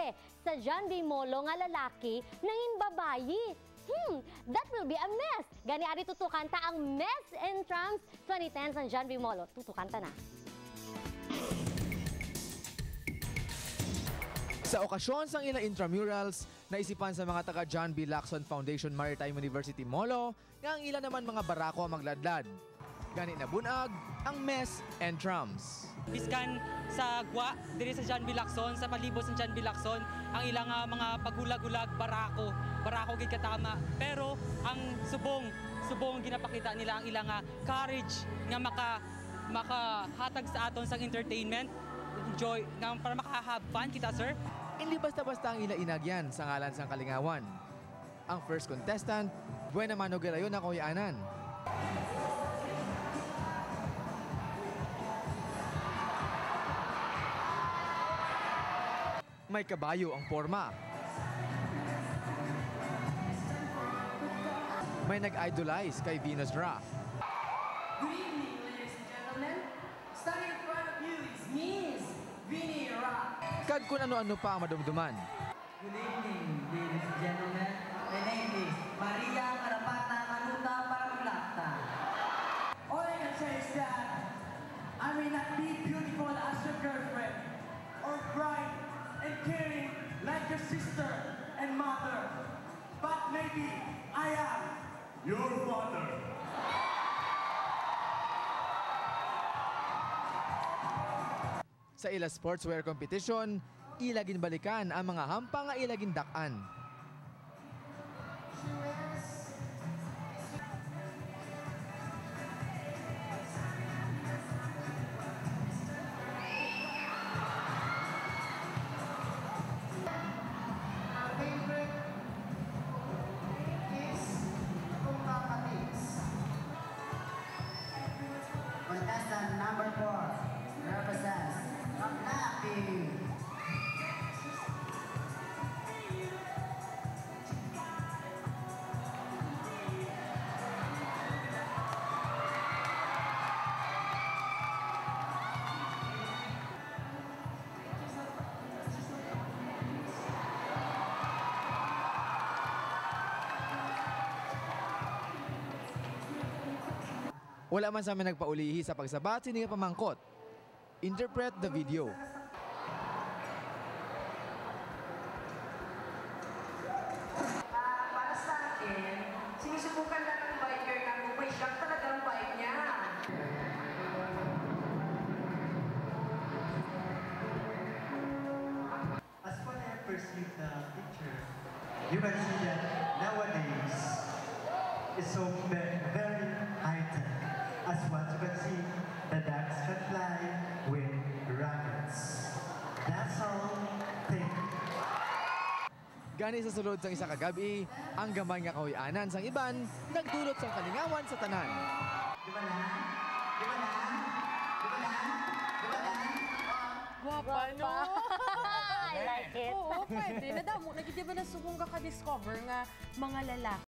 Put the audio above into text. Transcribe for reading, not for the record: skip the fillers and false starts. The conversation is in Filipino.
pagpasali sa John B. Molo nga lalaki nangin babayi. That will be a mess. Gani ari tutukanta ang Mess in Trams 2010 sa John B. Molo. Tutukanta na. Sa okasyon sang ilang intramurals, naisipan sa mga taga John B. Lacson Foundation Maritime University Molo nga ang ilan naman mga barako ang magladlad. Gani na bunag ang Mess and Trams. Biskan sa gwa, diri sa John B. Lacson, sa palibot sa John B. Lacson, ang ilang mga paghulag-hulag, barako gid katama. Pero ang subong ginapakita nila ang ilang courage nga makahatag sa aton sang entertainment, enjoy, nga para maka-have fun kita, sir. Hindi basta-basta ang ila inagyan sa ngalan sang kalingawan. Ang first contestant, Buena Mano Gelayon na Kuyanan. May kabayo ang forma. May nag-idolize kay Venus Ra. Good evening, ladies and gentlemen. Standing in front of you is Miss Vinnie Ra. Kad kung ano-ano pa ang madumduman. Good evening, ladies and gentlemen. My name is Maria Carapata Manuta Paramulata. All I can say is that I may not be beautiful as your girlfriend, or bright and caring like your sister and mother, but maybe I am your father. Sa ila sportswear competition, ilagin balikan ang mga hampang nga ilagin dakan. Contestant number 4 represents Napi. Wala man sa amin nagpaulihi sa pagsabat sini nga pamangkot. Interpret the video. Para sa akin, sinusubukan lang ng biker na kung may siyang talagang bike niya. As when I perceive the picture, you can see that nowadays it's so very high-tech. As what you can see, the ducks can fly with rockets. That's all. Thank you. Gani sa sulod sang isa ka gabi, ang gamay nga kahuyanan sang iban nagdulot sang kalingawan sa tanan. Di ba na? Di ba na? Di ba na? Di ba na? Guwapa, no? I like it. Oo, pwede. Nadamo, nagitiba na subong ka discover nga mga lalaki